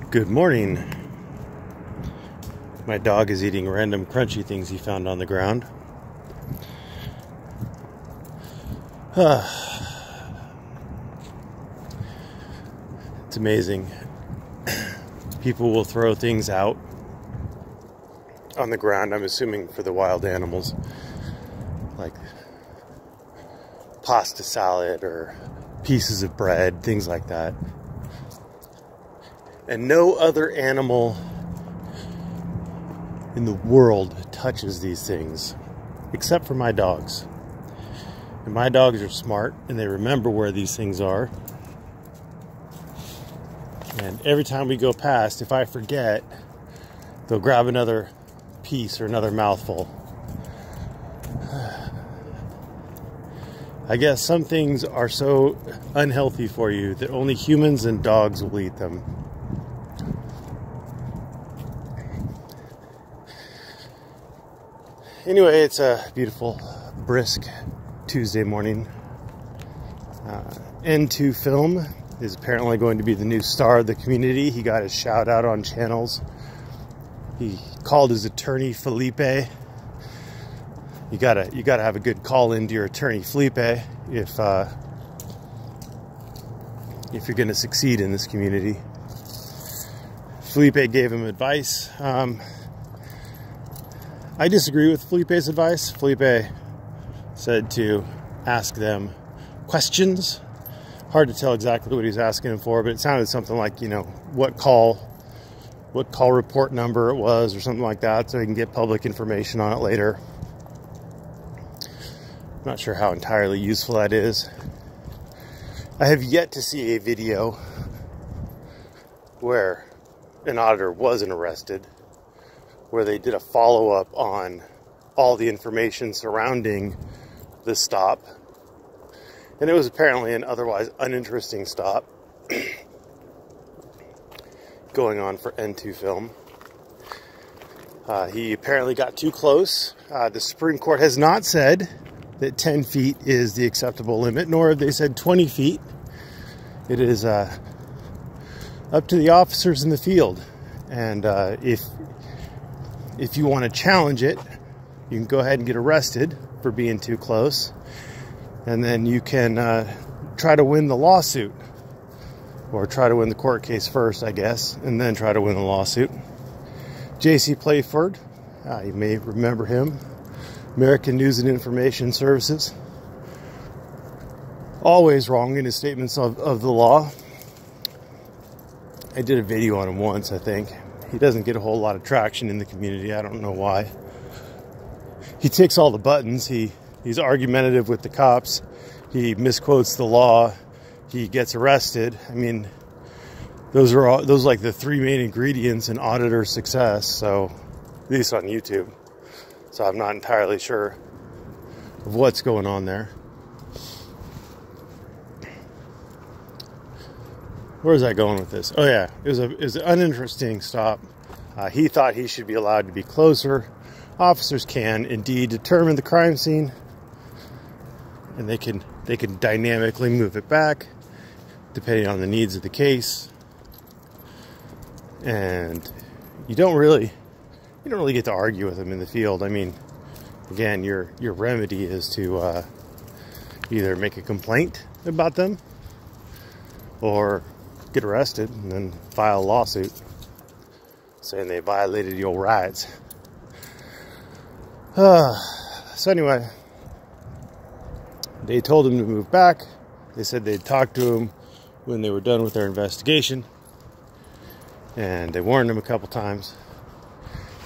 Good morning. My dog is eating random crunchy things he found on the ground. It's amazing. People will throw things out on the ground, I'm assuming for the wild animals, like pasta salad or pieces of bread, things like that. And no other animal in the world touches these things, except for my dogs. And my dogs are smart, and they remember where these things are. And every time we go past, if I forget, they'll grab another piece or another mouthful. I guess some things are so unhealthy for you that only humans and dogs will eat them. Anyway, it's a beautiful, brisk Tuesday morning. N2 Film is apparently going to be the new star of the community. He got his shout out on channels. He called his attorney Felipe. You gotta have a good call into your attorney Felipe if you're gonna succeed in this community. Felipe gave him advice. I disagree with Felipe's advice. Felipe said to ask them questions. Hard to tell exactly what he's asking him for, but it sounded something like, you know, what call report number it was or something like that, so he can get public information on it later. Not sure how entirely useful that is. I have yet to see a video where an auditor wasn't arrested, where they did a follow-up on all the information surrounding the stop. And it was apparently an otherwise uninteresting stop going on for N2 Film. He apparently got too close. The Supreme Court has not said that 10 feet is the acceptable limit, nor have they said 20 feet. It is up to the officers in the field. And if you want to challenge it, you can go ahead and get arrested for being too close. And then you can try to win the lawsuit. Or try to win the court case first, I guess, and then try to win the lawsuit. J.C. Playford, you may remember him. American News and Information Services. Always wrong in his statements of the law. I did a video on him once, I think. He doesn't get a whole lot of traction in the community. I don't know why. He ticks all the buttons. He's argumentative with the cops. He misquotes the law. He gets arrested. I mean, those are like the three main ingredients in auditor success. So, at least on YouTube. So I'm not entirely sure of what's going on there. Where is that going with this? Oh yeah, it was an uninteresting stop. He thought he should be allowed to be closer. Officers can indeed determine the crime scene, and they can dynamically move it back depending on the needs of the case. And you don't really get to argue with them in the field. I mean, again, your remedy is to either make a complaint about them or get arrested and then file a lawsuit saying they violated your rights. So anyway, they told him to move back. They said they'd talk to him when they were done with their investigation, and they warned him a couple times.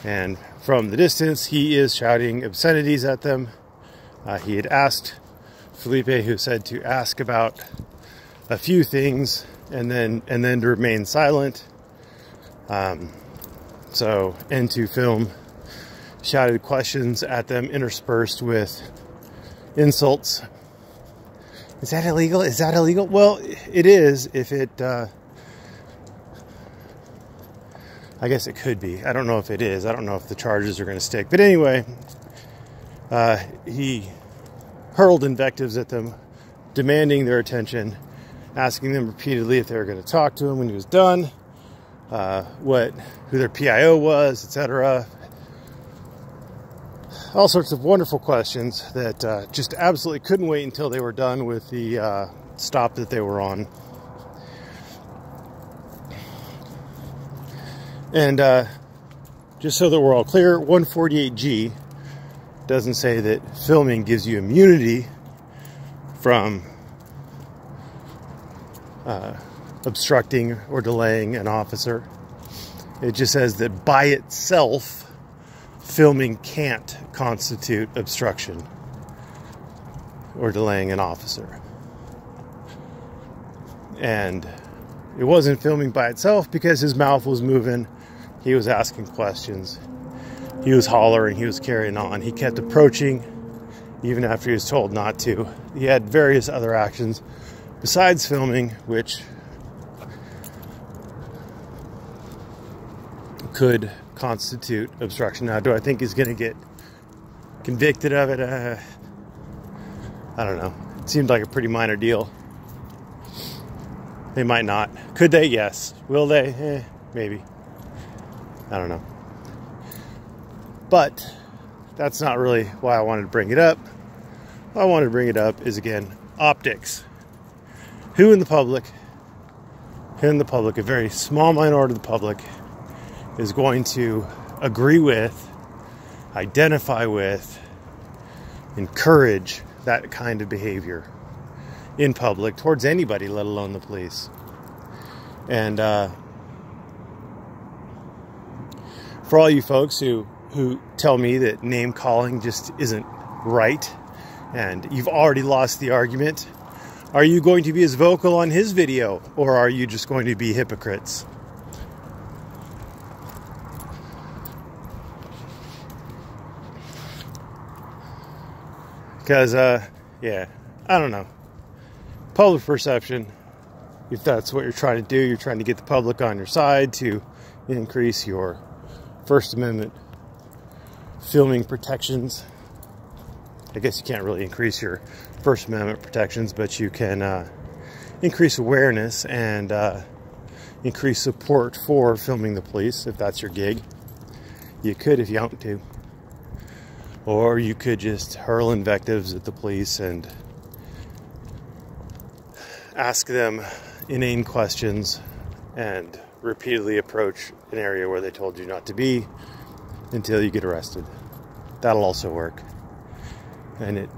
And from the distance, he is shouting obscenities at them. He had asked Felipe, who said to ask about a few things and then to remain silent. So N2 Film shouted questions at them interspersed with insults. Is that illegal? Is that illegal? Well, it is if it... I guess it could be. I don't know if it is. I don't know if the charges are going to stick. But anyway, he hurled invectives at them, demanding their attention, asking them repeatedly if they were going to talk to him when he was done, who their PIO was, etc. All sorts of wonderful questions that just absolutely couldn't wait until they were done with the stop that they were on. And just so that we're all clear, 148G doesn't say that filming gives you immunity from obstructing or delaying an officer. It just says that by itself, filming can't constitute obstruction or delaying an officer. And it wasn't filming by itself because his mouth was moving. He was asking questions. He was hollering. He was carrying on. He kept approaching even after he was told not to. He had various other actions besides filming, which could constitute obstruction. Now, do I think he's going to get convicted of it? I don't know. It seemed like a pretty minor deal. They might not. Could they? Yes. Will they? Maybe. I don't know. But that's not really why I wanted to bring it up. Why I wanted to bring it up is, again, optics. Who in the public, a very small minority of the public, is going to agree with, identify with, encourage that kind of behavior in public towards anybody, let alone the police. And for all you folks who tell me that name calling just isn't right, and you've already lost the argument, are you going to be as vocal on his video, or are you just going to be hypocrites? Because, yeah, I don't know. Public perception, if that's what you're trying to do, you're trying to get the public on your side to increase your First Amendment filming protections. I guess you can't really increase your First Amendment protections, but you can increase awareness and increase support for filming the police, if that's your gig. You could if you want to. Or you could just hurl invectives at the police and ask them inane questions and repeatedly approach an area where they told you not to be until you get arrested. That'll also work. And it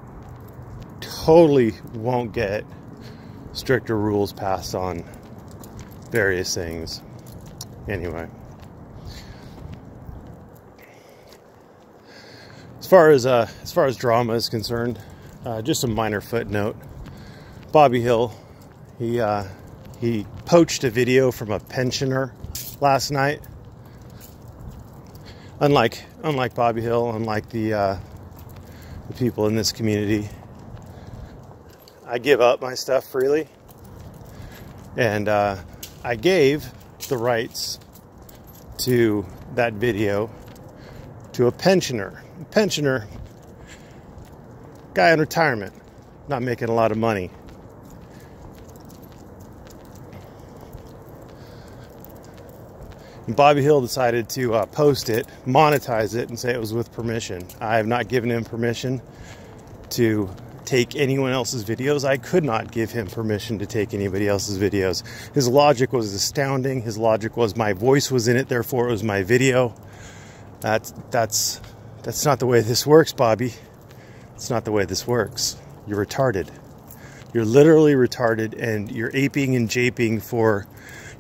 totally won't get stricter rules passed on various things. Anyway. As far as drama is concerned, just a minor footnote. Bobby Hill, he poached a video from a pensioner last night. Unlike Bobby Hill, unlike the people in this community, I give up my stuff freely, and I gave the rights to that video to a pensioner. Pensioner, guy in retirement, not making a lot of money. And Bobby Hill decided to post it, monetize it, and say it was with permission. I have not given him permission to take anyone else's videos. I could not give him permission to take anybody else's videos. His logic was astounding. His logic was my voice was in it, therefore it was my video. That's not the way this works, Bobby. It's not the way this works. You're retarded. You're literally retarded, and you're aping and japing for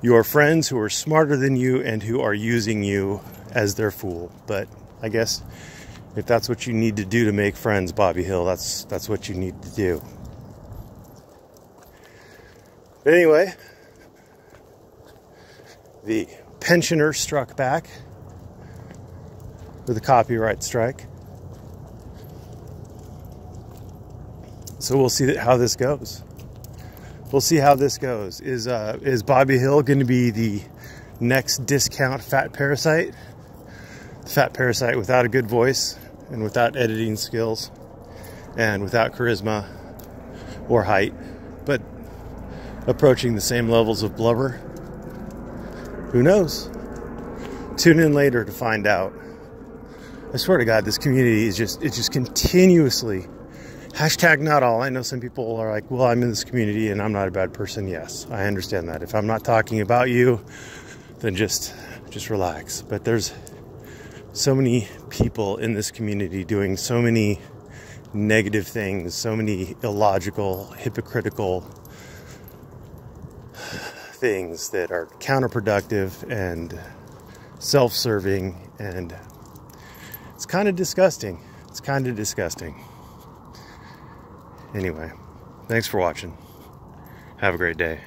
your friends who are smarter than you and who are using you as their fool. But I guess if that's what you need to do to make friends, Bobby Hill, that's what you need to do. But anyway, the pensioner struck back with a copyright strike. So we'll see how this goes. We'll see how this goes. Is Bobby Hill going to be the next discount fat parasite? Fat parasite without a good voice and without editing skills and without charisma or height, but approaching the same levels of blubber? Who knows? Tune in later to find out. I swear to God, this community is just continuously hashtag not all. I know some people are like, well, I'm in this community and I'm not a bad person. Yes, I understand that. If I'm not talking about you, then just relax. But there's so many people in this community doing so many negative things, so many illogical, hypocritical things that are counterproductive and self-serving, and it's kind of disgusting. It's kind of disgusting. Anyway, thanks for watching. Have a great day.